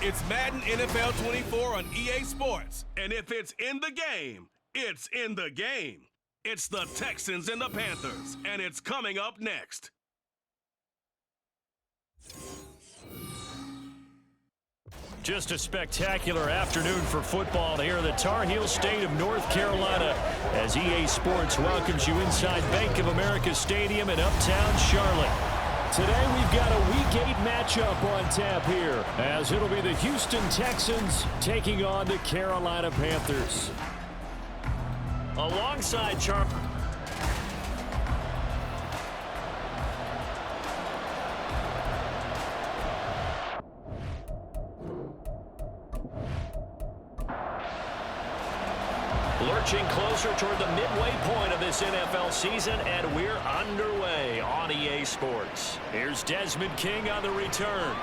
It's Madden NFL 24 on EA Sports. And if it's in the game, it's in the game. It's the Texans and the Panthers, and it's coming up next. Just a spectacular afternoon for football here in the Tar Heel state of North Carolina as EA Sports welcomes you inside Bank of America Stadium in uptown Charlotte. Today we've got a Week 8 matchup on tap here as it'll be the Houston Texans taking on the Carolina Panthers. Alongside lurching closer toward the midway point of this NFL season, and we're underway on EA Sports. Here's Desmond King on the return.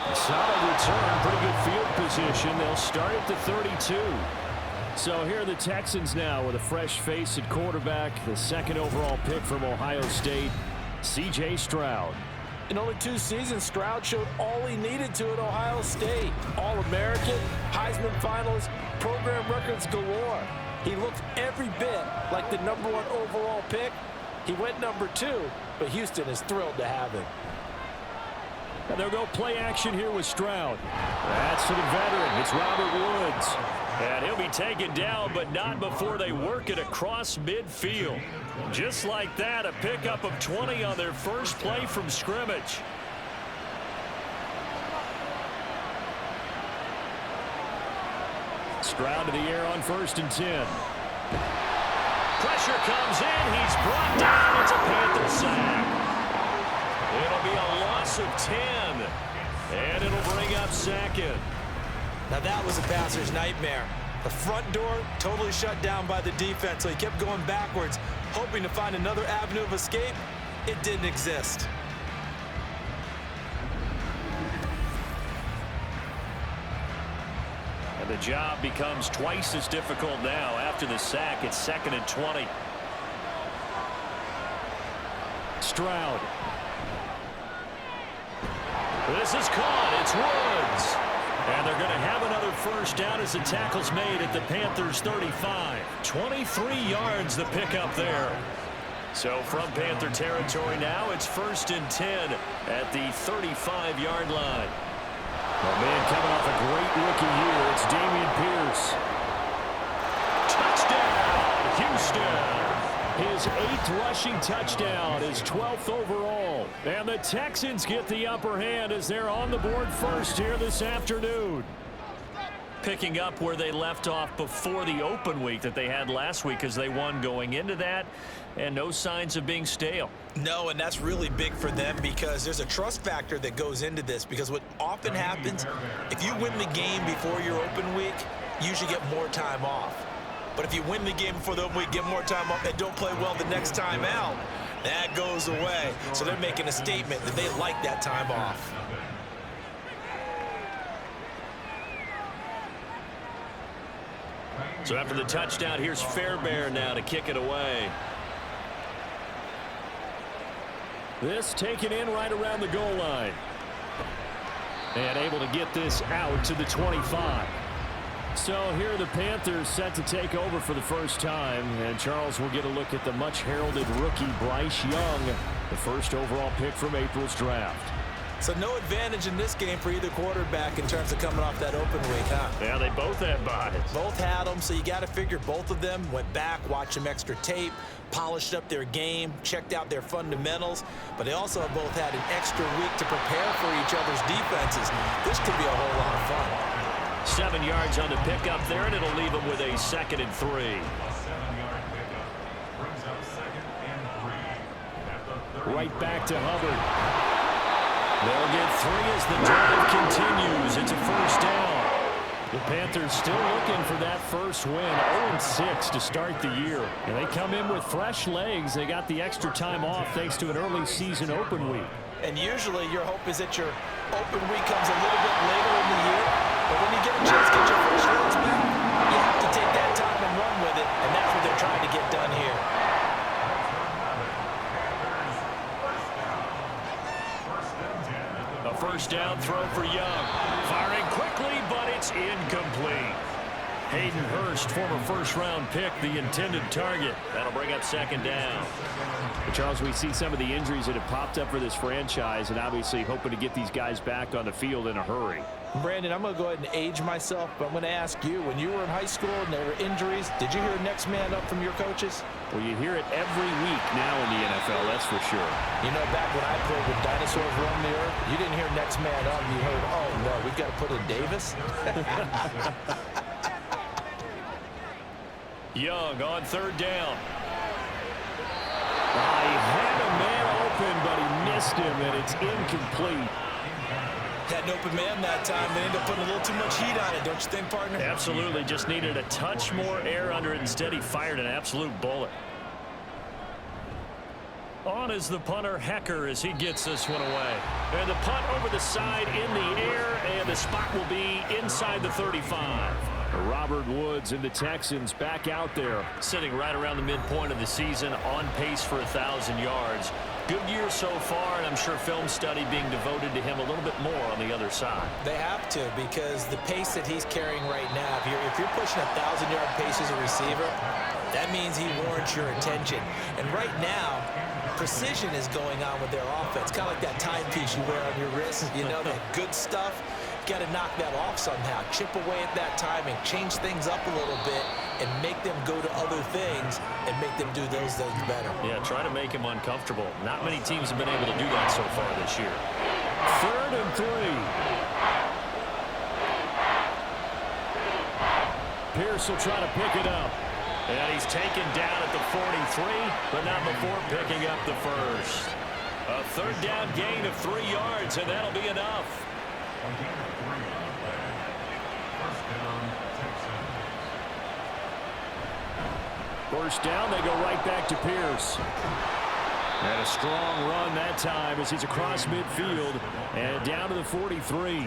A solid return, pretty good field position. They'll start at the 32. So here are the Texans now with a fresh face at quarterback, the second overall pick from Ohio State, C.J. Stroud. In only 2 seasons, Stroud showed all he needed to at Ohio State. All-American, Heisman finalist, program records galore. He looked every bit like the #1 overall pick. He went #2, but Houston is thrilled to have him. And they'll go play action here with Stroud. That's to the veteran. It's Robert Woods. And he'll be taken down, but not before they work it across midfield. Just like that, a pickup of 20 on their first play from scrimmage. Stroud to the air on 1st and 10. Pressure comes in. He's brought down. It's a Panther sack. It'll be a loss of 10. And it'll bring up 2nd. Now that was a passer's nightmare. The front door totally shut down by the defense, so he kept going backwards, hoping to find another avenue of escape. It didn't exist. And the job becomes twice as difficult now after the sack. It's 2nd and 20. Stroud. This is caught. It's Woods. And they're going to have another first down as the tackle's made at the Panthers' 35. 23 yards the pickup there. So from Panther territory now, it's 1st and 10 at the 35-yard line. A man coming off a great rookie year, it's Dameon Pierce. Touchdown, Houston. His 8th rushing touchdown, his 12th overall. And the Texans get the upper hand as they're on the board first here this afternoon. Picking up where they left off before the open week that they had last week as they won going into that. And no signs of being stale. No, and that's really big for them because there's a trust factor that goes into this. Because what often happens, if you win the game before your open week, you usually get more time off. But if you win the game before the open week, get more time off, and don't play well the next time out, that goes away. So they're making a statement that they like that time off. So after the touchdown, here's Fairbairn now to kick it away. This taken in right around the goal line. And able to get this out to the 25. So here are the Panthers set to take over for the first time. And Charles will get a look at the much-heralded rookie Bryce Young, the first overall pick from April's draft. So no advantage in this game for either quarterback in terms of coming off that open week, huh? Yeah, they both had buys. Both had them, so you got to figure both of them went back, watched some extra tape, polished up their game, checked out their fundamentals, but they also have both had an extra week to prepare for each other's defenses. This could be a whole lot of fun. 7 yards on the pickup there, and it'll leave them with a 2nd and 3. Right back to Hubbard. They'll get 3 as the drive continues. It's a first down. The Panthers still looking for that first win. 0-6 to start the year. And they come in with fresh legs. They got the extra time off thanks to an early season open week. And usually your hope is that your open week comes a little bit later in the year. But when you get a chance to get your first legs back, you have to take that time and run with it. And that's what they're trying to get done here. first down throw for Young. Firing quickly, but it's incomplete. Hayden Hurst, former first-round pick, the intended target. That'll bring up second down. But Charles, we see some of the injuries that have popped up for this franchise, and obviously hoping to get these guys back on the field in a hurry. Brandon, I'm going to go ahead and age myself, but I'm going to ask you, when you were in high school and there were injuries, did you hear next man up from your coaches? Well, you hear it every week now in the NFL, that's for sure. You know, back when I played with dinosaurs roam the earth, you didn't hear next man up. You heard, oh, no, we've got to put in Davis. Young on third down. He had a man open, but he missed him, and it's incomplete. Had an open man that time. They ended up putting a little too much heat on it, don't you think, partner? Absolutely. Just needed a touch more air under it. Instead, he fired an absolute bullet. On is the punter, Hecker, as he gets this one away. And the punt over the side in the air, and the spot will be inside the 35. Robert Woods and the Texans back out there. Sitting right around the midpoint of the season, on pace for 1,000 yards. Good year so far, and I'm sure film study being devoted to him a little bit more on the other side. They have to, because the pace that he's carrying right now, if you're pushing 1,000-yard pace as a receiver, that means he warrants your attention. And right now, precision is going on with their offense. Kind of like that timepiece you wear on your wrist, you know, that good stuff. Got to knock that off somehow. Chip away at that timing, change things up a little bit, and make them go to other things and make them do those things better. Yeah, try to make him uncomfortable. Not many teams have been able to do that so far this year. 3rd and 3. Pierce will try to pick it up. And he's taken down at the 43, but not before picking up the first. A 3rd down gain of 3 yards, and that'll be enough. First down, they go right back to Pierce. And a strong run that time as he's across midfield and down to the 43.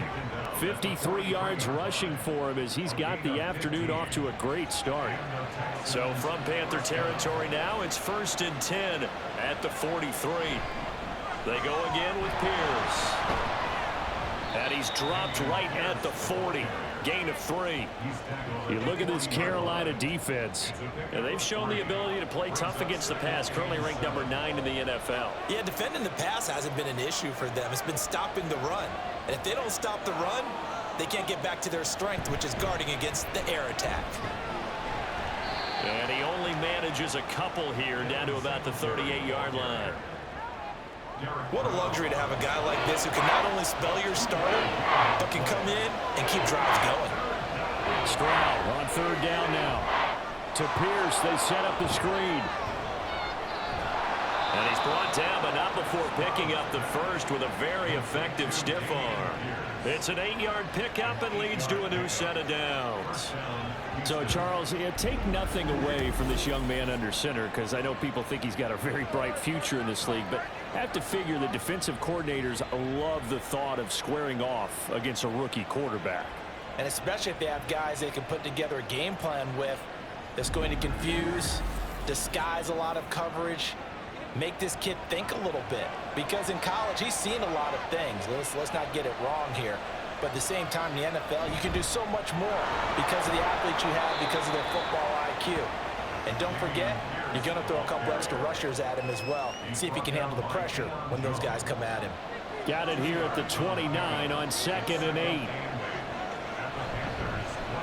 53 yards rushing for him as he's got the afternoon off to a great start. So from Panther territory now, it's 1st and 10 at the 43. They go again with Pierce. And he's dropped right at the 40. Gain of 3. You look at this Carolina defense. And they've shown the ability to play tough against the pass. Currently ranked number 9 in the NFL. Yeah, defending the pass hasn't been an issue for them. It's been stopping the run. And if they don't stop the run, they can't get back to their strength, which is guarding against the air attack. And he only manages a couple here down to about the 38-yard line. What a luxury to have a guy like this who can not only spell your starter, but can come in and keep drives going. Stroud on 3rd down now. To Pierce, they set up the screen. And he's brought down, but not before picking up the first with a very effective stiff arm. It's an 8-yard pickup and leads to a new set of downs. So, Charles, take nothing away from this young man under center, because I know people think he's got a very bright future in this league, but I have to figure the defensive coordinators love the thought of squaring off against a rookie quarterback. And especially if they have guys they can put together a game plan with that's going to confuse, disguise a lot of coverage, make this kid think a little bit. Because in college, he's seen a lot of things. Let's not get it wrong here. But at the same time, in the NFL, you can do so much more because of the athletes you have, because of their football IQ. And don't forget, you're going to throw a couple extra rushers at him as well and see if he can handle the pressure when those guys come at him. Got it here at the 29 on 2nd and 8.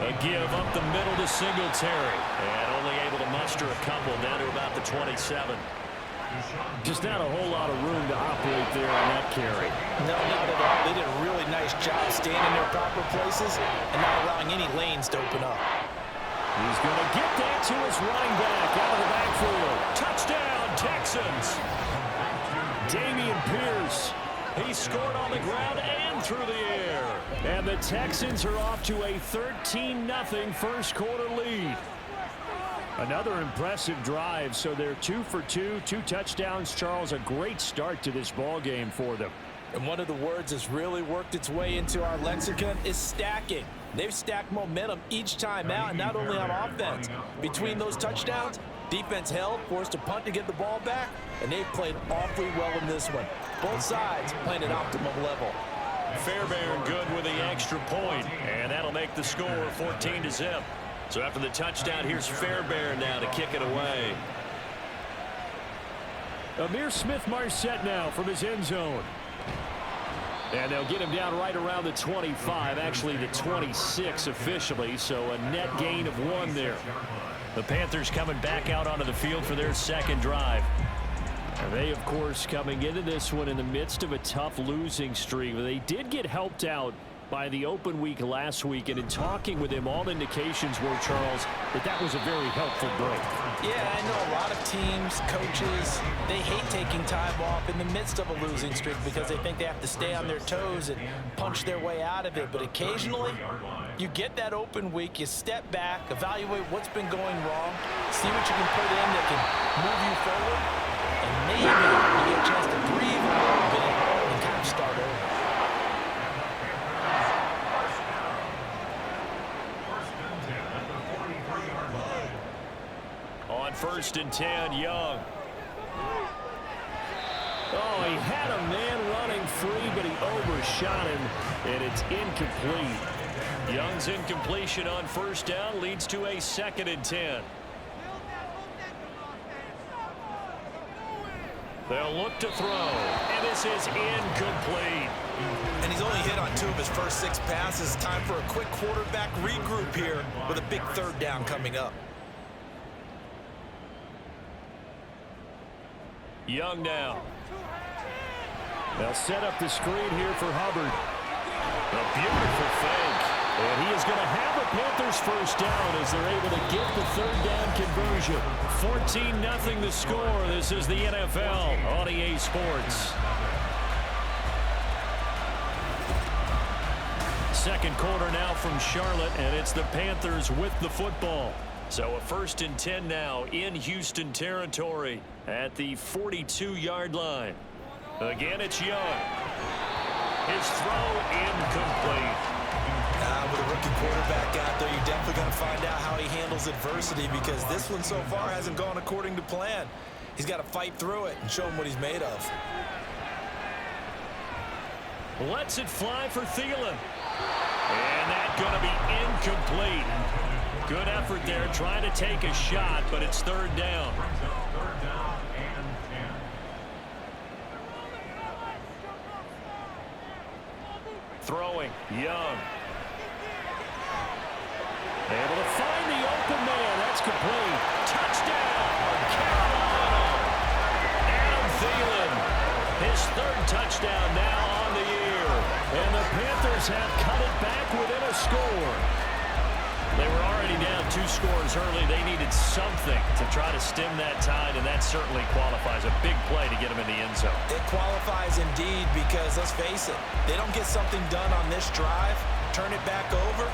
A give up the middle to Singletary. And only able to muster a couple down to about the 27. Just not a whole lot of room to operate there on that carry. No, not at all. They did a really nice job staying in their proper places and not allowing any lanes to open up. He's going to get that to his running back out of the backfield. Touchdown, Texans. Dameon Pierce. He scored on the ground and through the air. And the Texans are off to a 13-0 first quarter lead. Another impressive drive, so they're 2 for 2, 2 touchdowns. Charles, a great start to this ball game for them. And one of the words that's really worked its way into our lexicon is stacking. They've stacked momentum each time out, and not only on offense. Between those touchdowns, defense held, forced a punt to get the ball back, and they've played awfully well in this one. Both sides playing at optimum level. Fairbairn good with the extra point, and that'll make the score 14-0. So after the touchdown, here's Fairbairn now to kick it away. Amir Smith-Marset now from his end zone. And they'll get him down right around the 25, actually the 26 officially, so a net gain of 1 there. The Panthers coming back out onto the field for their second drive. And they, of course, coming into this one in the midst of a tough losing streak. They did get helped out by the open week last week, and in talking with him, all indications were, Charles, that was a very helpful break. Yeah, I know a lot of teams, coaches, they hate taking time off in the midst of a losing streak because they think they have to stay on their toes and punch their way out of it. But occasionally, you get that open week, you step back, evaluate what's been going wrong, see what you can put in that can move you forward, and maybe you get a chance to breathe a little bit and kind of start over. On 1st and 10, Young. Oh, he had a man running free, but he overshot him, and it's incomplete. Young's incompletion on 1st down leads to a 2nd and 10. They'll look to throw, and this is incomplete. And he's only hit on 2 of his first 6 passes. Time for a quick quarterback regroup here with a big 3rd down coming up. Young now. They'll set up the screen here for Hubbard. A beautiful fake. And he is going to have a Panthers 1st down as they're able to get the 3rd down conversion. 14-0 the score. This is the NFL on EA Sports. Second quarter now from Charlotte, and it's the Panthers with the football. So a 1st and 10 now in Houston territory at the 42-yard line. Again, it's Young. His throw incomplete. With a rookie quarterback out there, you're definitely going to find out how he handles adversity because this one so far hasn't gone according to plan. He's got to fight through it and show him what he's made of. Lets it fly for Thielen. And that's going to be incomplete. Good effort there, trying to take a shot, but it's 3rd down. Throwing, Young. Able to find the open man. That's complete. Touchdown, Carolina. Adam Thielen, his 3rd touchdown now on the year. And the Panthers have cut it back within a score. They were already down 2 scores early. They needed something to try to stem that tide, and that certainly qualifies. A big play to get them in the end zone. It qualifies indeed because, let's face it, they don't get something done on this drive, turn it back over,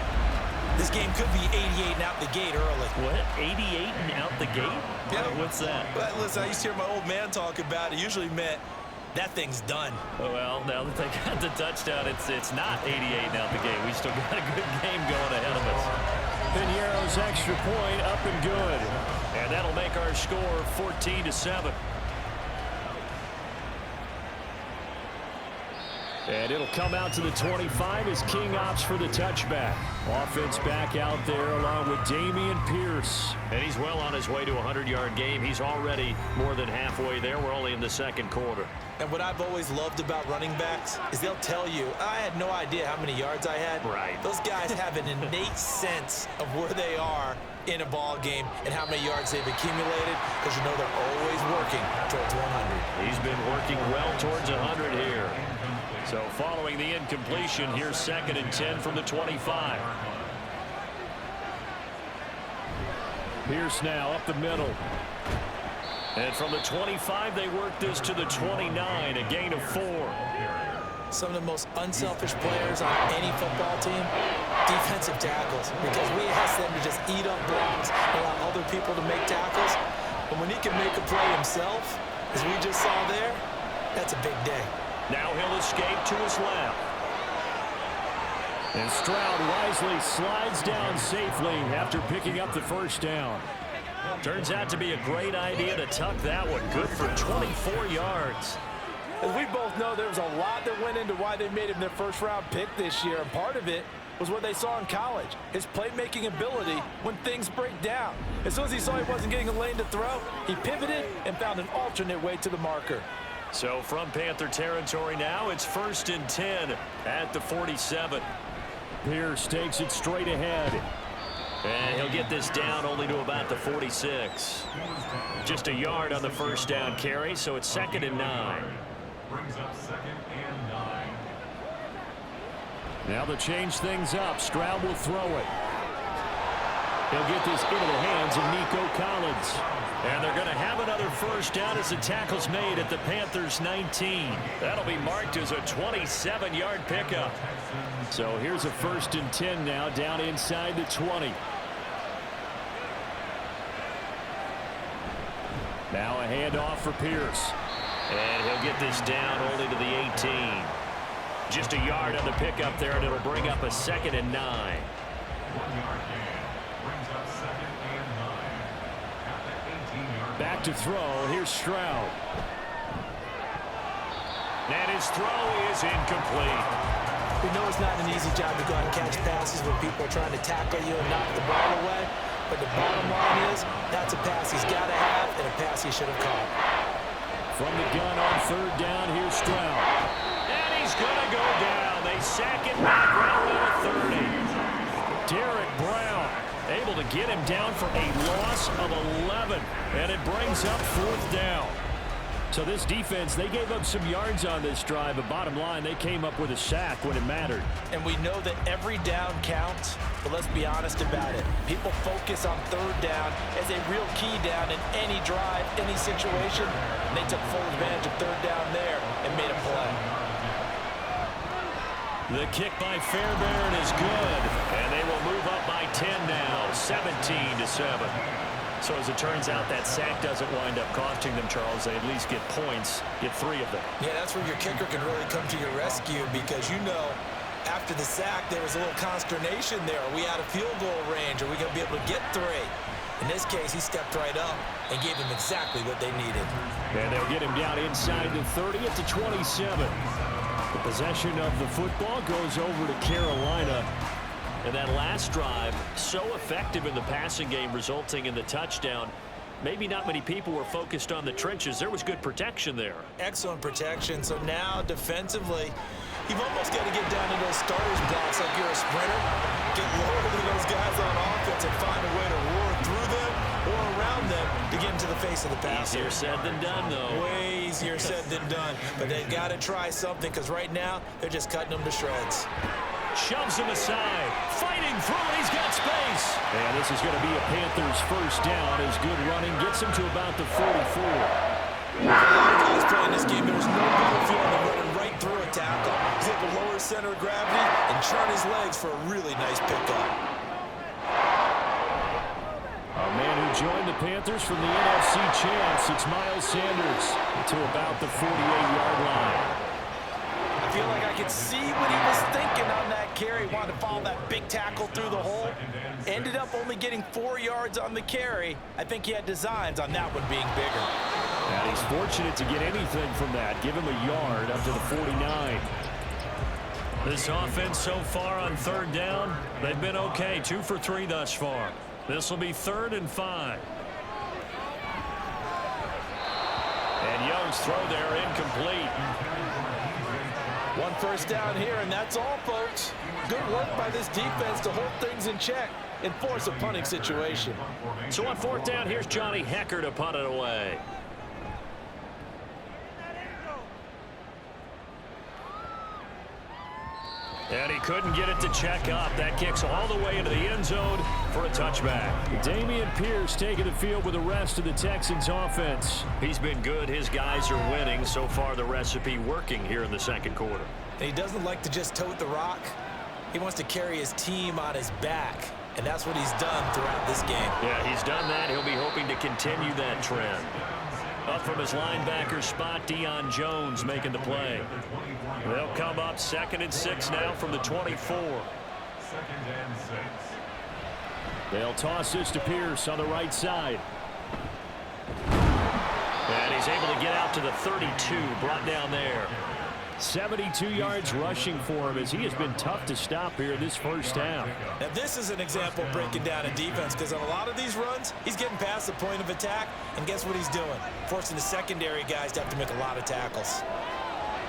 this game could be 88 and out the gate early. What? 88 and out the gate? Yeah. What's that? But listen, I used to hear my old man talk about it. Usually meant that thing's done. Oh, well, now that they got the touchdown, it's not 88 and out the gate. We still got a good game going ahead of us. Piñeiro's extra point up and good. And that'll make our score 14-7. And it'll come out to the 25 as King opts for the touchback. Offense back out there along with Dameon Pierce. And he's well on his way to a 100-yard game. He's already more than halfway there. We're only in the 2nd quarter. And what I've always loved about running backs is they'll tell you, I had no idea how many yards I had. Right. Those guys have an innate sense of where they are in a ball game and how many yards they've accumulated because you know they're always working towards 100. He's been working well towards 100 here. So following the incompletion, here's 2nd and 10 from the 25. Pierce now up the middle. And from the 25, they work this to the 29, a gain of 4. Some of the most unselfish players on any football team, defensive tackles, because we ask them to just eat up blocks, allow other people to make tackles. But when he can make a play himself, as we just saw there, that's a big day. Now he'll escape to his left. And Stroud wisely slides down safely after picking up the 1st down. Turns out to be a great idea to tuck that one. Good for 24 yards. As we both know, there was a lot that went into why they made him their first-round pick this year, and part of it was what they saw in college, his playmaking ability when things break down. As soon as he saw he wasn't getting a lane to throw, he pivoted and found an alternate way to the marker. So from Panther territory now, it's 1st and 10 at the 47. Pierce takes it straight ahead. And he'll get this down only to about the 46. Just a yard on the first down carry, so it's 2nd and 9. Brings up 2nd and 9. Now they'll change things up. Stroud will throw it. He'll get this into the hands of Nico Collins. And they're going to have another first down as the tackle's made at the Panthers 19. That'll be marked as a 27-yard pickup. So here's a 1st and 10 now, down inside the 20. Now a handoff for Pierce. And he'll get this down only to the 18. Just a yard on the pickup there, and it'll bring up a 2nd and 9. 1-yard gain. Brings up 2nd and 9. At the 18-yard. Back to throw. Here's Stroud. And his throw is incomplete. We know it's not an easy job to go out and catch passes when people are trying to tackle you and knock the ball away. But the bottom line is, that's a pass he's got to have and a pass he should have caught. From the gun on 3rd down, here's Stroud. And he's going to go down. They sack it back right around the 30. Derek Brown able to get him down for a loss of 11. And it brings up 4th down. So this defense, they gave up some yards on this drive, but bottom line, they came up with a sack when it mattered. And we know that every down counts, but let's be honest about it. People focus on 3rd down as a real key down in any drive, any situation. And they took full advantage of 3rd down there and made a play. The kick by Fairbairn is good, and they will move up by 10 now, 17-7. So as it turns out, that sack doesn't wind up costing them, Charles. They at least get points, get 3 of them. Yeah, that's where your kicker can really come to your rescue because you know after the sack there was a little consternation there. Are we out of field goal range? Are we going to be able to get 3? In this case, he stepped right up and gave them exactly what they needed. And they'll get him down inside the 30 at the 27. The possession of the football goes over to Carolina. And that last drive, so effective in the passing game, resulting in the touchdown. Maybe not many people were focused on the trenches. There was good protection there. Excellent protection. So now, defensively, you've almost got to get down to those starters blocks like you're a sprinter. Get lower to those guys on offense and find a way to roar through them or around them to get into the face of the passer. Easier said than done, though. Way easier said than done. But they've got to try something because right now, they're just cutting them to shreds. Shoves him aside, fighting through, and he's got space. And this is going to be a Panthers first down as good running gets him to about the 44. A lot of guys playing this game, there was no better feeling than running right through a tackle. He's able to lower his center of gravity and churn his legs for a really nice pickup. A man who joined the Panthers from the NFC champs, it's Miles Sanders to about the 48-yard line. I feel like I could see what he was thinking on that carry. Wanted to follow that big tackle through the hole. Ended up only getting 4 yards on the carry. I think he had designs on that one being bigger. And he's fortunate to get anything from that. Give him a yard up to the 49. This offense so far on 3rd down, they've been okay. 2 for 3 thus far. This will be 3rd and 5. And Young's throw there incomplete. 1 first down here, and that's all, folks. Good work by this defense to hold things in check and force a punting situation. So on 4th down, here's Johnny Hecker to punt it away. And he couldn't get it to check up. That kicks all the way into the end zone for a touchback. Dameon Pierce taking the field with the rest of the Texans offense. He's been good. His guys are winning. So far, the recipe working here in the 2nd quarter. He doesn't like to just tote the rock. He wants to carry his team on his back, and that's what he's done throughout this game. Yeah, he's done that. He'll be hoping to continue that trend. Up from his linebacker spot, Deion Jones making the play. They'll come up 2nd and 6 now from the 24. 2nd and 6. They'll toss this to Pierce on the right side. And he's able to get out to the 32, brought down there. 72 yards rushing for him as he has been tough to stop here this first half. Now this is an example of breaking down in defense, because on a lot of these runs, he's getting past the point of attack, and guess what he's doing? Forcing the secondary guys to have to make a lot of tackles.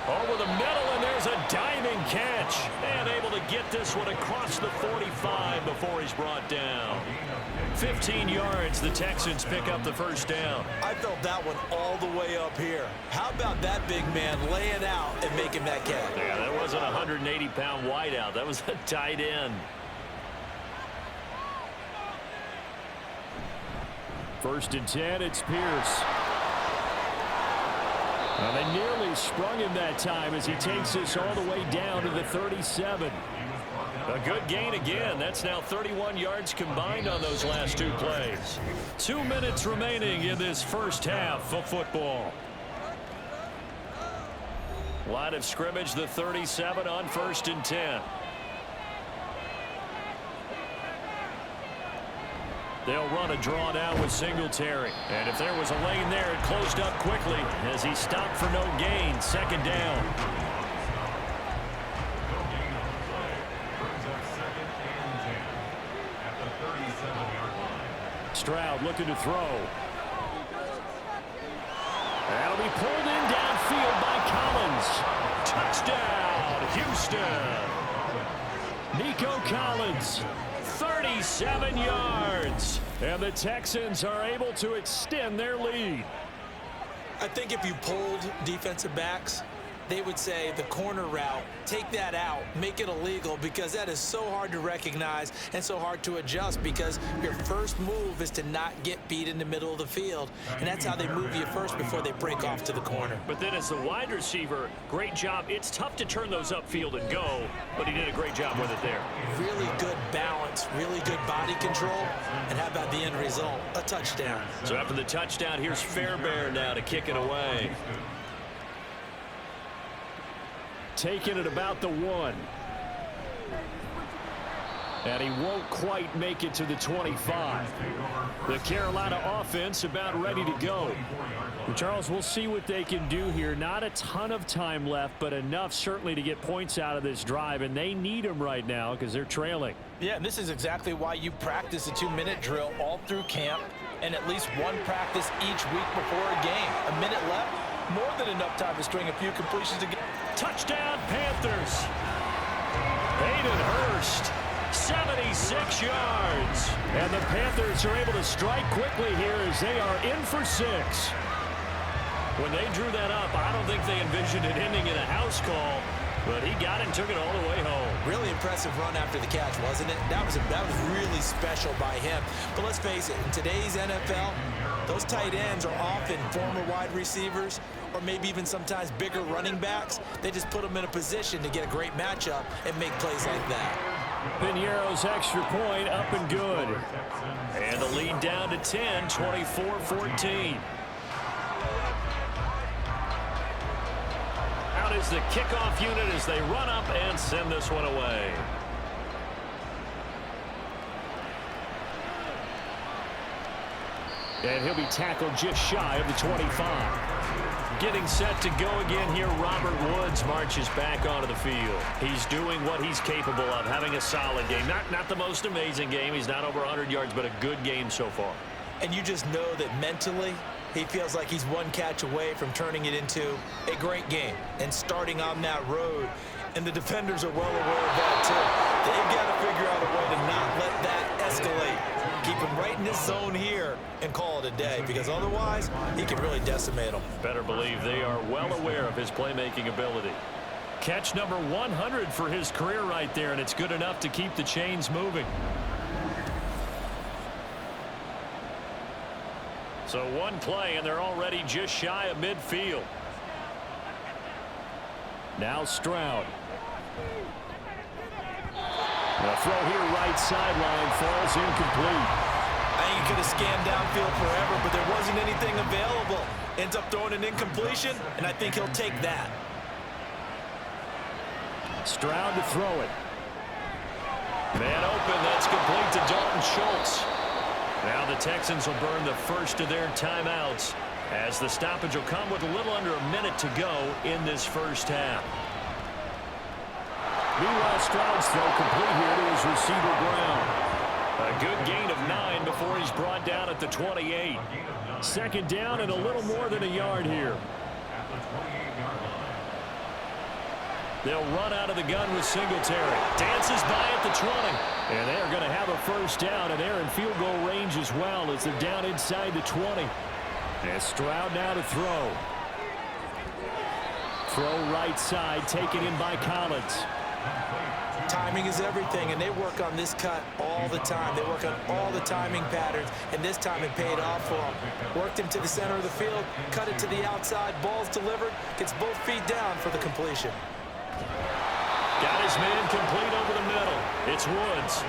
Over the middle, and there's a diving catch. And able to get this one across the 45 before he's brought down. 15 yards, the Texans pick up the first down. I felt that one all the way up here. How about that big man laying out and making that catch? Yeah, that wasn't a 180-pound wideout. That was a tight end. First and 10, it's Pierce. Well, they nearly sprung him that time as he takes this all the way down to the 37. A good gain again. That's now 31 yards combined on those last two plays. 2 minutes remaining in this first half of football. Line of scrimmage, the 37 on first and 10. They'll run a draw now with Singletary. And if there was a lane there, it closed up quickly as he stopped for no gain. Second down. No gain on the play. Brings up 2nd and 10 at the 37-yard line. Stroud looking to throw. That'll be pulled in downfield by Collins. Touchdown, Houston. Nico Collins. 37 yards. And the Texans are able to extend their lead. I think if you polled defensive backs, they would say the corner route, take that out, make it illegal, because that is so hard to recognize and so hard to adjust, because your first move is to not get beat in the middle of the field, and that's how they move you first before they break off to the corner. But then as the wide receiver, great job. It's tough to turn those upfield and go, but he did a great job with it there. Really good balance, really good body control, and how about the end result? A touchdown. So after the touchdown, here's Fairbairn now to kick it away. Taking it about the 1. And he won't quite make it to the 25. The Carolina offense about ready to go. Well, Charles, we'll see what they can do here. Not a ton of time left, but enough certainly to get points out of this drive, and they need them right now because they're trailing. Yeah, and this is exactly why you practice a 2-minute drill all through camp and at least one practice each week before a game. A minute left, more than enough time to string a few completions together. Touchdown, Panthers. Hayden Hurst, 76 yards. And the Panthers are able to strike quickly here as they are in for 6. When they drew that up, I don't think they envisioned it ending in a house call, but he got it and took it all the way home. Really impressive run after the catch, wasn't it? That was really special by him. But let's face it, in today's NFL, those tight ends are often former wide receivers or maybe even sometimes bigger running backs. They just put them in a position to get a great matchup and make plays like that. Piñeiro's extra point up and good. And the lead down to 10, 24-14. Out is the kickoff unit as they run up and send this one away. And he'll be tackled just shy of the 25. Getting set to go again here, Robert Woods marches back onto the field. He's doing what he's capable of, having a solid game. Not the most amazing game. He's not over 100 yards, but a good game so far. And you just know that mentally, he feels like he's one catch away from turning it into a great game and starting on that road. And the defenders are well aware of that, too. They've got to figure out a way to not let that escalate. Keep him right in this zone here and call it a day, because otherwise he can really decimate them. Better believe they are well aware of his playmaking ability. Catch number 100 for his career right there, and it's good enough to keep the chains moving. So one play, and they're already just shy of midfield. Now Stroud. The throw here right sideline falls incomplete. I think he could have scanned downfield forever, but there wasn't anything available. Ends up throwing an incompletion, and I think he'll take that. Stroud to throw it. Man open, that's complete to Dalton Schultz. Now the Texans will burn the first of their timeouts as the stoppage will come with a little under a minute to go in this first half. Meanwhile, Stroud's throw complete here to his receiver Brown. A good gain of 9 before he's brought down at the 28. Second down and a little more than a yard here. They'll run out of the gun with Singletary. Dances by at the 20. And they're going to have a first down, and they're in field goal range as well as they're down inside the 20. And Stroud now to throw. Throw right side, taken in by Collins. Timing is everything, and they work on this cut all the time. They work on all the timing patterns, and this time it paid off for them. Worked him to the center of the field, cut it to the outside, ball's delivered, gets both feet down for the completion. Got his man complete over the middle. It's Woods.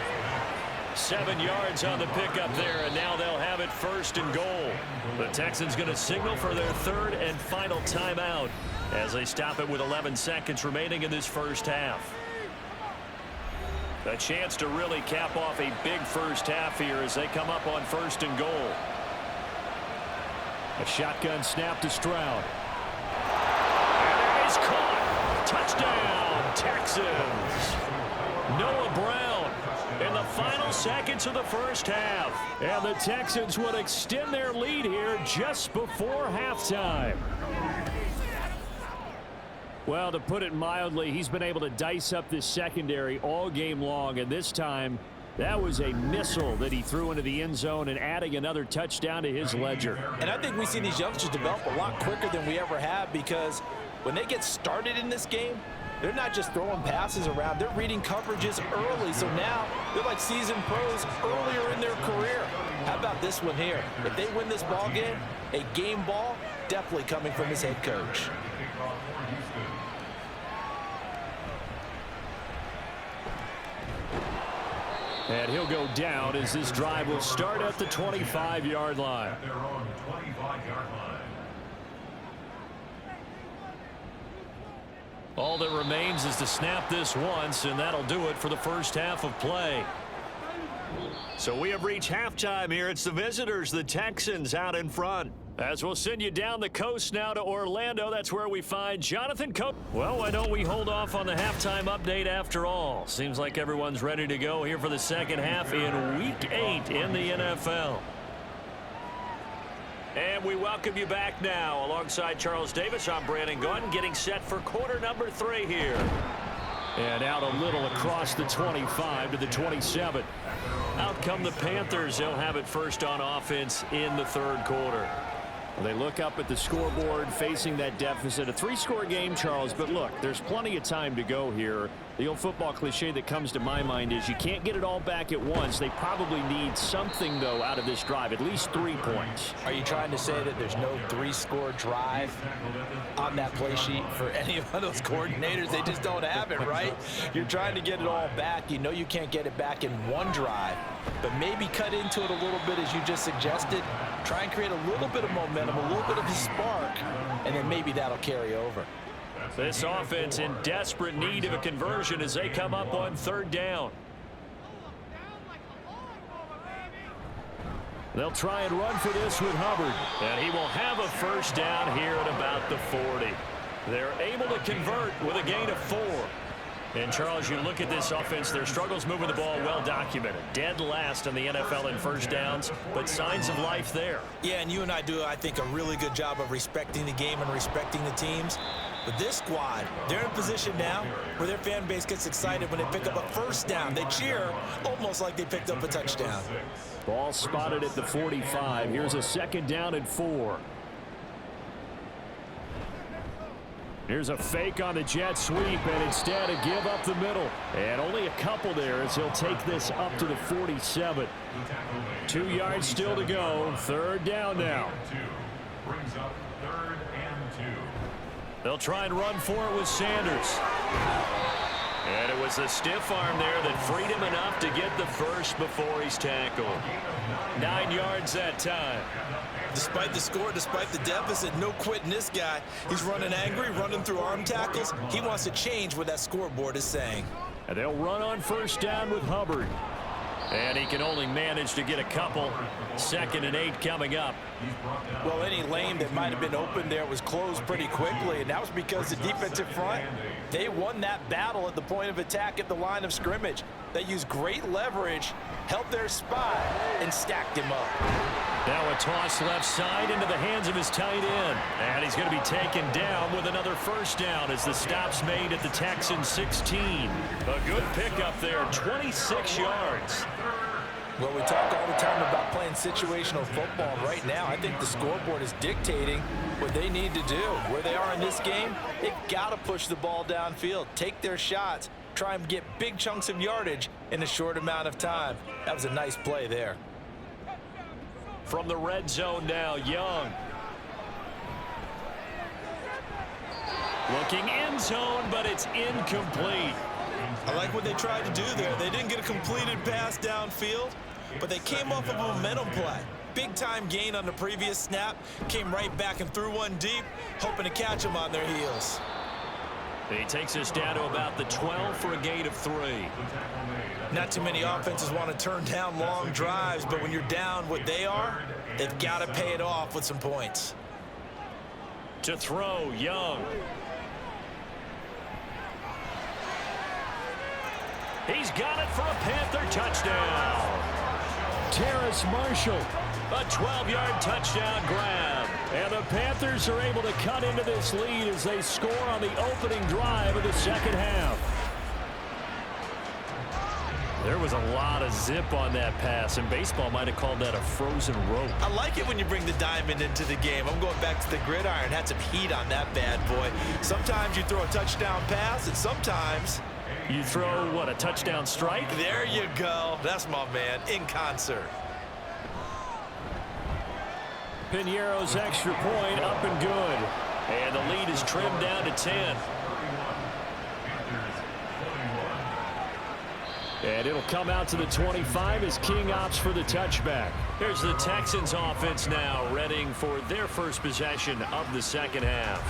7 yards on the pickup there, and now they'll have it first and goal. The Texans going to signal for their third and final timeout as they stop it with 11 seconds remaining in this first half. A chance to really cap off a big first half here as they come up on first and goal. A shotgun snap to Stroud. And he's caught. Touchdown, Texans. Noah Brown in the final seconds of the first half. And the Texans would extend their lead here just before halftime. Well, to put it mildly, he's been able to dice up this secondary all game long, and this time that was a missile that he threw into the end zone and adding another touchdown to his ledger. And I think we see these youngsters develop a lot quicker than we ever have, because when they get started in this game, they're not just throwing passes around, they're reading coverages early. So now they're like seasoned pros earlier in their career. How about this one here? If they win this ball game, a game ball definitely coming from his head coach. And he'll go down as this drive will start at the 25-yard line. All that remains is to snap this once, and that'll do it for the first half of play. So we have reached halftime here. It's the visitors, the Texans, out in front. As we'll send you down the coast now to Orlando, that's where we find Jonathan Cope. Well, why don't we hold off on the halftime update after all? Seems like everyone's ready to go here for the second half in Week 8 in the NFL. And we welcome you back now. Alongside Charles Davis, I'm Brandon Gunn, getting set for quarter number 3 here. And out a little across the 25 to the 27. Out come the Panthers. They'll have it first on offense in the third quarter. They look up at the scoreboard facing that deficit. A 3-score game, Charles, but look, there's plenty of time to go here. The old football cliche that comes to my mind is you can't get it all back at once. They probably need something, though, out of this drive, at least 3 points. Are you trying to say that there's no 3-score drive on that play sheet for any of those coordinators? They just don't have it, right? You're trying to get it all back. You know you can't get it back in one drive, but maybe cut into it a little bit as you just suggested. Try and create a little bit of momentum, a little bit of a spark, and then maybe that'll carry over. This offense in desperate need of a conversion as they come up on third down. They'll try and run for this with Hubbard. And he will have a first down here at about the 40. They're able to convert with a gain of 4. And, Charles, you look at this offense, their struggles moving the ball well documented. Dead last in the NFL in first downs, but signs of life there. Yeah, and you and I do, I think, a really good job of respecting the game and respecting the teams. But this squad, they're in position now where their fan base gets excited when they pick up a first down. They cheer almost like they picked up a touchdown. Ball spotted at the 45. Here's a second down and 4. Here's a fake on the jet sweep, and instead a give up the middle. And only a couple there as he'll take this up to the 47. 2 yards still to go. Third down now. Brings up 3rd and 2. They'll try and run for it with Sanders. And it was a stiff arm there that freed him enough to get the first before he's tackled. 9 yards that time. Despite the score, despite the deficit, no quitting this guy. He's running angry, running through arm tackles. He wants to change what that scoreboard is saying. And they'll run on first down with Hubbard. And he can only manage to get a couple. 2nd and 8 coming up. Well, any lane that might have been open there was closed pretty quickly, and that was because the defensive front, they won that battle at the point of attack at the line of scrimmage. They used great leverage, held their spot, and stacked him up. Now a toss left side into the hands of his tight end. And he's going to be taken down with another first down as the stop's made at the Texans 16. A good pickup there, 26 yards. Well, we talk all the time about playing situational football. Right now, I think the scoreboard is dictating what they need to do. Where they are in this game, they've got to push the ball downfield, take their shots, try and get big chunks of yardage in a short amount of time. That was a nice play there. From the red zone now, Young. Looking end zone, but it's incomplete. I like what they tried to do there. They didn't get a completed pass downfield, but they came off of a momentum play. Big-time gain on the previous snap. Came right back and threw one deep, hoping to catch them on their heels. He takes us down to about the 12 for a gain of 3. Not too many offenses want to turn down long drives, but when you're down what they are, they've got to pay it off with some points. To throw, Young. He's got it for a Panther touchdown. Terrace Marshall. A 12-yard touchdown grab. And the Panthers are able to cut into this lead as they score on the opening drive of the second half. There was a lot of zip on that pass, and baseball might have called that a frozen rope. I like it when you bring the diamond into the game. I'm going back to the gridiron. Had some heat on that bad boy. Sometimes you throw a touchdown pass, and sometimes you throw, what, a touchdown strike? There you go. That's my man, in concert. Piñeiro's extra point up and good. And the lead is trimmed down to 10. And it'll come out to the 25 as King opts for the touchback. Here's the Texans offense now, readying for their first possession of the second half.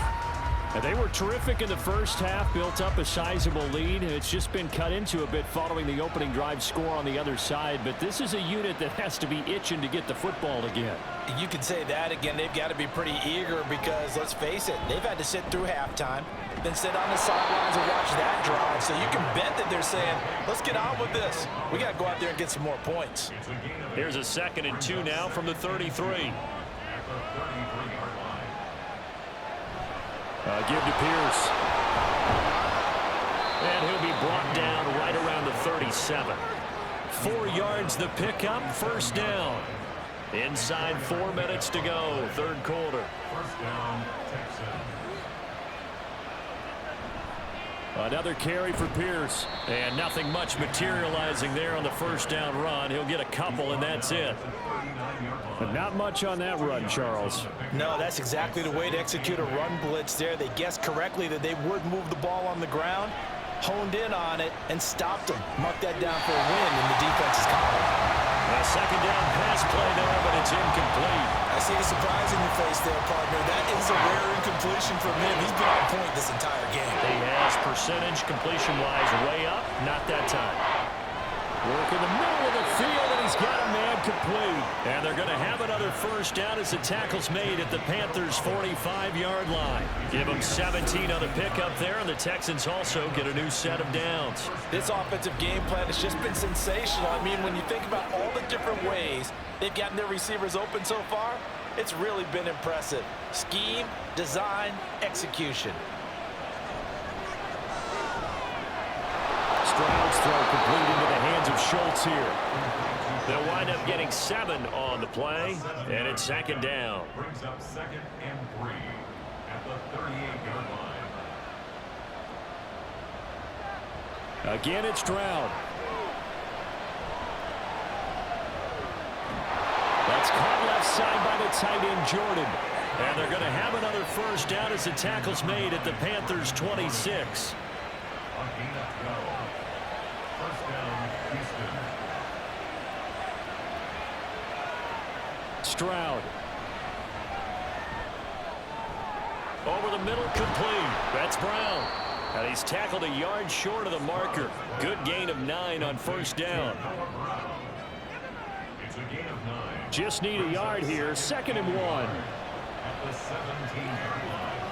And they were terrific in the first half, built up a sizable lead. It's just been cut into a bit following the opening drive score on the other side. But this is a unit that has to be itching to get the football again. You can say that again. They've got to be pretty eager because, let's face it, they've had to sit through halftime, then sit on the sidelines and watch that drive. So you can bet that they're saying, let's get on with this. We got to go out there and get some more points. Here's a 2nd and 2 now from the 33. Give to Pierce. And he'll be brought down right around the 37. 4 yards the pickup, first down. Inside 4 minutes to go, third quarter. First down, Texans. Another carry for Pierce. And nothing much materializing there on the first down run. He'll get a couple, and that's it. But not much on that run, Charles. No, that's exactly the way to execute a run blitz there. They guessed correctly that they would move the ball on the ground, honed in on it, and stopped them. Marked that down for a win in the defense's column. A second down pass play there, but it's incomplete. I see a surprise in your face there, partner. That is a rare incompletion from him. He's been on point this entire game. He has percentage completion-wise way up, not that time. Work in the middle of the field, and he's got a man complete. And they're going to have another first down as the tackle's made at the Panthers' 45-yard line. Give them 17 on the pickup there, and the Texans also get a new set of downs. This offensive game plan has just been sensational. I mean, when you think about all the different ways they've gotten their receivers open so far, it's really been impressive. Scheme, design, execution. Stroud's throw complete into the hands of Schultz here. They'll wind up getting 7 on the play, and it's second down. Brings up 2nd and 3 at the 38-yard line. Again, it's Stroud. That's caught left side by the tight end, Jordan. And they're going to have another first down as the tackle's made at the Panthers' 26. First down, Houston. Stroud. Over the middle, complete. That's Brown. And he's tackled a yard short of the marker. Good gain of 9 on first down. It's a gain of 9. Just need a yard here. 2nd and 1. At the 17-yard line.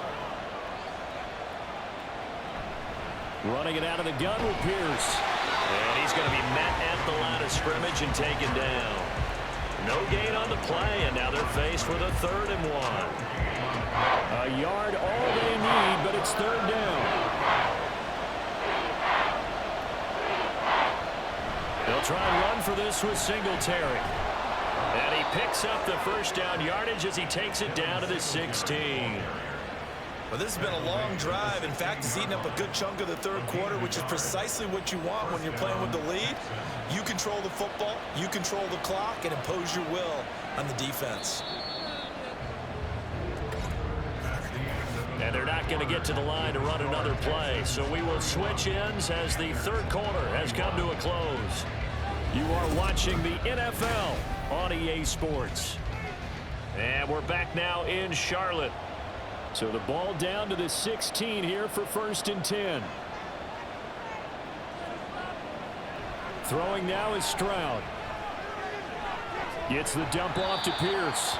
Running it out of the gun with Pierce. And he's going to be met at the line of scrimmage and taken down. No gain on the play, and now they're faced with a 3rd and 1. A yard all they need, but it's 3rd down. They'll try and run for this with Singletary. And he picks up the 1st down yardage as he takes it down to the 16. Well, this has been a long drive. In fact, it's eaten up a good chunk of the 3rd quarter, which is precisely what you want when you're playing with the lead. You control the football, you control the clock, and impose your will on the defense. And they're not going to get to the line to run another play, so we will switch ends as the 3rd quarter has come to a close. You are watching the NFL on EA Sports. And we're back now in Charlotte. So the ball down to the 16 here for 1st and 10. Throwing now is Stroud. Gets the dump off to Pierce.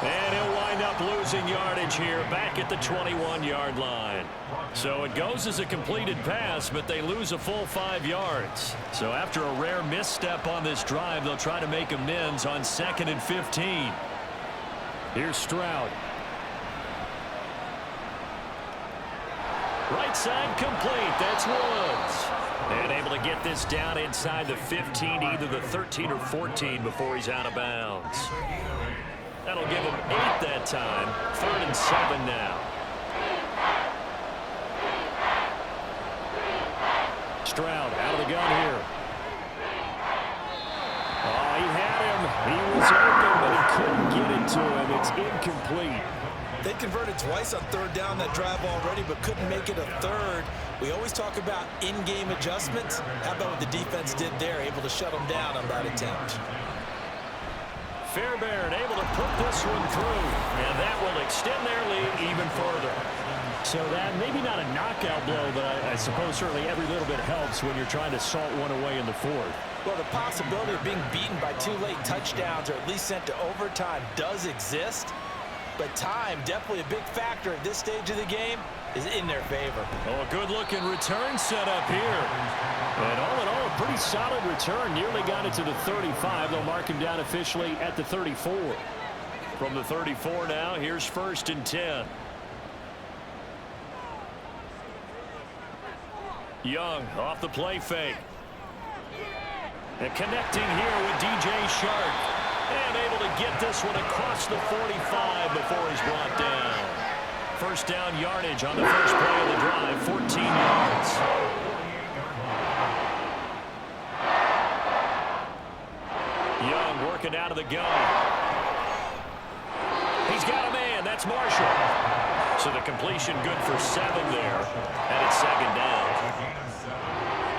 And he'll wind up losing yardage here back at the 21-yard line. So it goes as a completed pass, but they lose a full 5 yards. So after a rare misstep on this drive, they'll try to make amends on 2nd and 15. Here's Stroud. Right side complete. That's Woods. And able to get this down inside the 15, either the 13 or 14 before he's out of bounds. That'll give him 8 that time. 3rd and 7 now. Stroud out of the gun here. Oh, he had him. He was open, but he couldn't get it to him. It's incomplete. They converted twice on 3rd down that drive already, but couldn't make it a 3rd. We always talk about in-game adjustments. How about what the defense did there, able to shut them down on that attempt? Fairbairn able to put this one through, and that will extend their lead even further. So that maybe not a knockout blow, but I suppose certainly every little bit helps when you're trying to salt one away in the 4th. Well, the possibility of being beaten by 2 late touchdowns or at least sent to overtime does exist. But time, definitely a big factor at this stage of the game, is in their favor. Oh, a good-looking return set up here. And all in all, a pretty solid return. Nearly got it to the 35. They'll mark him down officially at the 34. From the 34 now, here's 1st and 10. Young off the play fake. And connecting here with DJ Shark. And able to get this one across the 45 before he's brought down. 1st down yardage on the 1st play of the drive, 14 yards. Young working out of the gun. He's got a man. That's Marshall. So the completion good for 7 there. And it's 2nd down.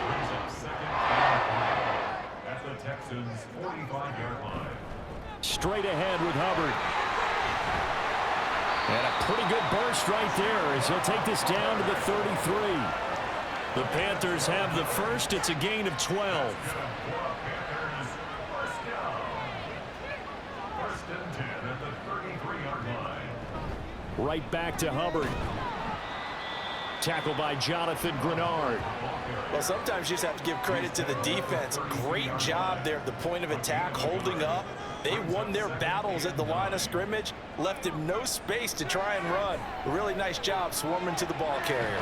Brings up 2nd and 5 at the Texans' 45-yard line. Straight ahead with Hubbard. And a pretty good burst right there as he'll take this down to the 33. The Panthers have the 1st. It's a gain of 12. Panthers, 1st down. 1st and 10 at the 33-yard line. Right back to Hubbard. Tackled by Jonathan Grenard. Well, sometimes you just have to give credit to the defense. Great job there at the point of attack, holding up. They won their battles at the line of scrimmage, left him no space to try and run. A really nice job swarming to the ball carrier.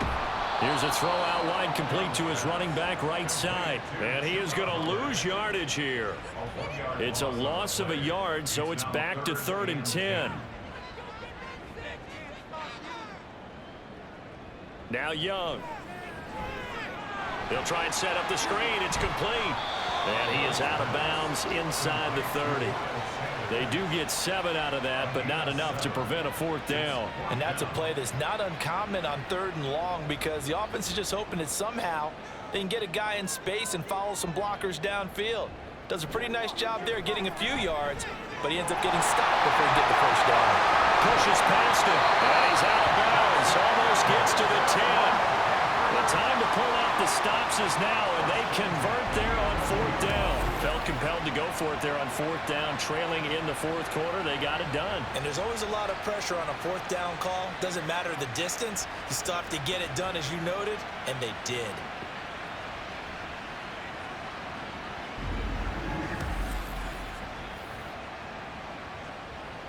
Here's a throw out wide complete to his running back right side. And he is going to lose yardage here. It's a loss of a yard, so it's back to 3rd and 10. Now Young. He'll try and set up the screen. It's complete. And he is out of bounds inside the 30. They do get 7 out of that, but not enough to prevent a 4th down. And that's a play that's not uncommon on 3rd and long because the offense is just hoping that somehow they can get a guy in space and follow some blockers downfield. Does a pretty nice job there getting a few yards, but he ends up getting stopped before he gets the 1st down. Pushes past him, and he's out of bounds. Almost gets to the 10. The time to pull out the stops is now, and they convert there on 4th down. Felt compelled to go for it there on fourth down, trailing in the fourth quarter. They got it done. And there's always a lot of pressure on a fourth down call. Doesn't matter the distance. You still have to get it done, as you noted, and they did.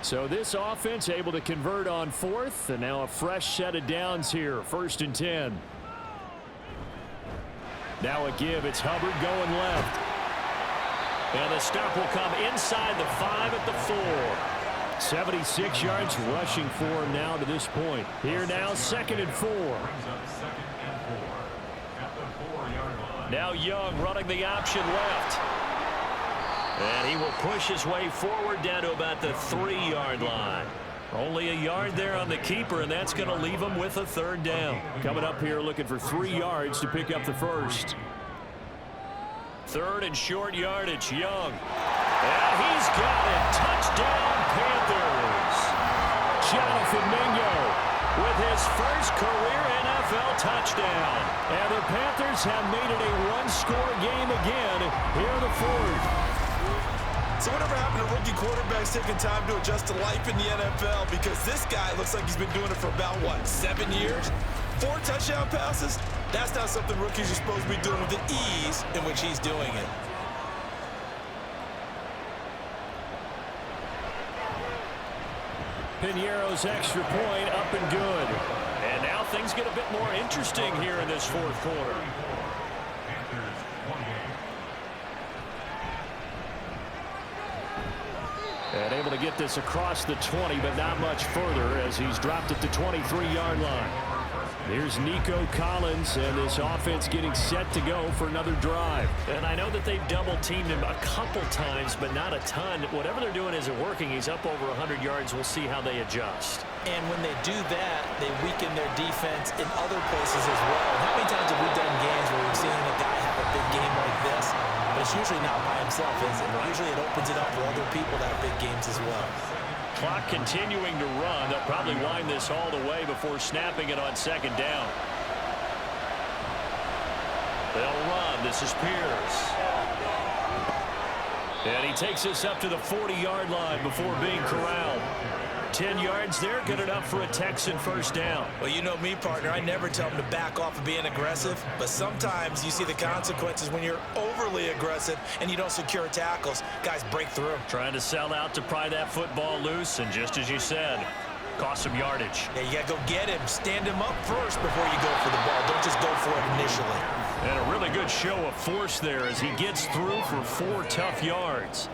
So this offense able to convert on fourth, and now a fresh set of downs here. 1st and 10. Now a give. It's Hubbard going left. And the stop will come inside the 5 at the 4. 76 yards rushing for him now to this point. Here now, 2nd and 4. Now Young running the option left. And he will push his way forward down to about the 3-yard line. Only a yard there on the keeper, and that's going to leave him with a 3rd down. Coming up here looking for 3 yards to pick up the first. 3rd and short yardage, Young. And he's got it. Touchdown, Panthers. Jonathan Mingo with his first career NFL touchdown. And the Panthers have made it a one-score game again here in the 4th. So whatever happened to rookie quarterbacks taking time to adjust to life in the NFL? Because this guy looks like he's been doing it for about, 7 years? 4 touchdown passes? That's not something rookies are supposed to be doing with the ease in which he's doing it. Piñeiro's extra point up and good. And now things get a bit more interesting here in this 4th quarter. And able to get this across the 20, but not much further as he's dropped at the 23-yard line. Here's Nico Collins, and this offense getting set to go for another drive. And I know that they've double-teamed him a couple times, but not a ton. Whatever they're doing isn't working. He's up over 100 yards. We'll see how they adjust. And when they do that, they weaken their defense in other places as well. How many times have we done games where we've seen a guy have a big game like this? But it's usually not by himself, is it? Usually it opens it up for other people that have big games as well. Clock continuing to run. They'll probably wind this all the way before snapping it on 2nd down. They'll run. This is Pierce. And he takes this up to the 40-yard line before being corralled. 10 yards there, good enough for a Texan 1st down. Well, you know me, partner. I never tell them to back off of being aggressive, but sometimes you see the consequences when you're overly aggressive and you don't secure tackles. Guys break through. Trying to sell out to pry that football loose, and just as you said, cost some yardage. Yeah, you got to go get him. Stand him up first before you go for the ball. Don't just go for it initially. And a really good show of force there as he gets through for 4 tough yards.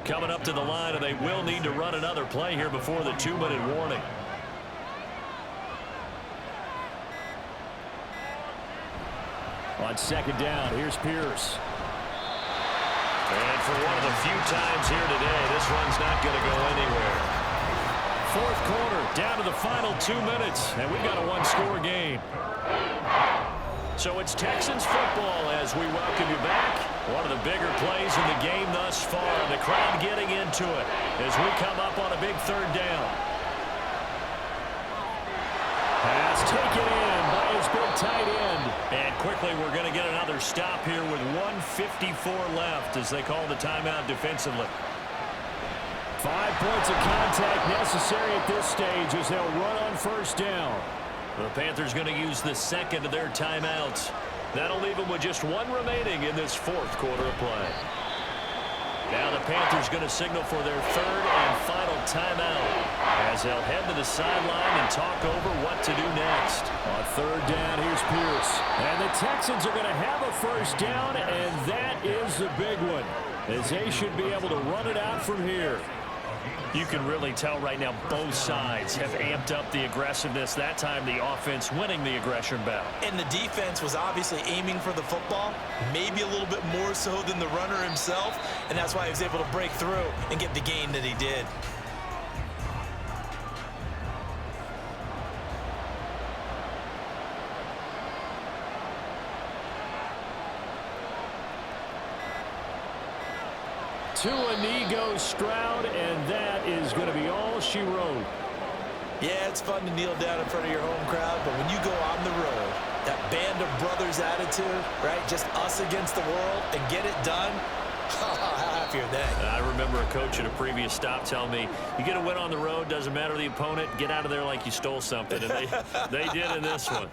Coming up to the line, and they will need to run another play here before the 2-minute warning. On 2nd down, here's Pierce. And for one of the few times here today, this run's not going to go anywhere. 4th quarter, down to the final 2 minutes, and we've got a one-score game. So it's Texans football as we welcome you back. One of the bigger plays in the game thus far. The crowd getting into it as we come up on a big 3rd down. Pass taken in by his big tight end. And quickly we're going to get another stop here with 1:54 left as they call the timeout defensively. 5 points of contact necessary at this stage as they'll run on 1st down. The Panthers going to use the 2nd of their timeouts. That'll leave them with just 1 remaining in this 4th quarter of play. Now the Panthers going to signal for their 3rd and final timeout as they'll head to the sideline and talk over what to do next. On 3rd down, here's Pierce. And the Texans are going to have a 1st down, and that is the big one, as they should be able to run it out from here. You can really tell right now both sides have amped up the aggressiveness. That time the offense winning the aggression battle. And the defense was obviously aiming for the football, maybe a little bit more so than the runner himself, and that's why he was able to break through and get the gain that he did. To a knee goes Stroud, and that is going to be all she wrote. Yeah, it's fun to kneel down in front of your home crowd, but when you go on the road, That band of brothers attitude, right? Just us against the world and get it done. How happy are they? I remember a coach at a previous stop telling me, you get a win on the road, doesn't matter the opponent, get out of there like you stole something. And they did in this one.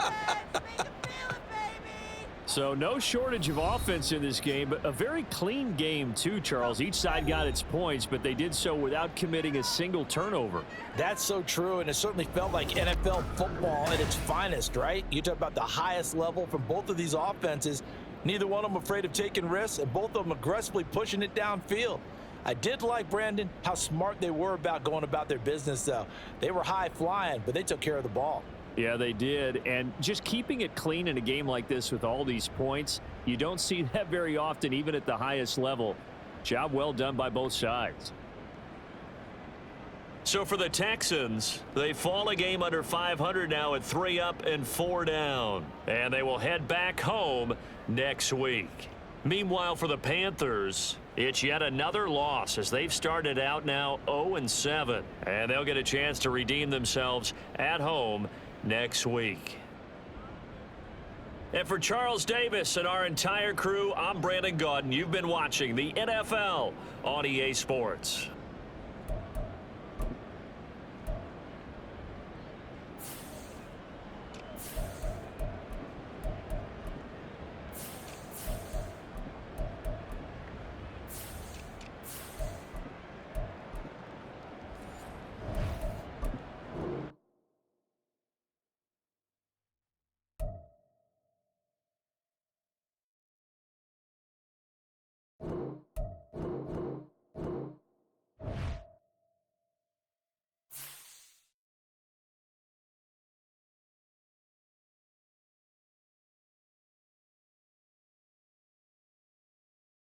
So no shortage of offense in this game, but a very clean game too, Charles. Each side got its points, but they did so without committing a single turnover. That's so true, and it certainly felt like NFL football at its finest, right? You talk about the highest level from both of these offenses. Neither one of them afraid of taking risks, and both of them aggressively pushing it downfield. I did like, Brandon, how smart they were about going about their business, though. They were high flying, but they took care of the ball. Yeah, they did. And just keeping it clean in a game like this with all these points, you don't see that very often, even at the highest level. Job well done by both sides. So for the Texans, they fall a game under 500 now at 3 up and 4 down. And they will head back home next week. Meanwhile, for the Panthers, it's yet another loss as they've started out now 0-7. And they'll get a chance to redeem themselves at home next week. And for Charles Davis and our entire crew, I'm Brandon Gaudin. You've been watching the NFL on EA Sports.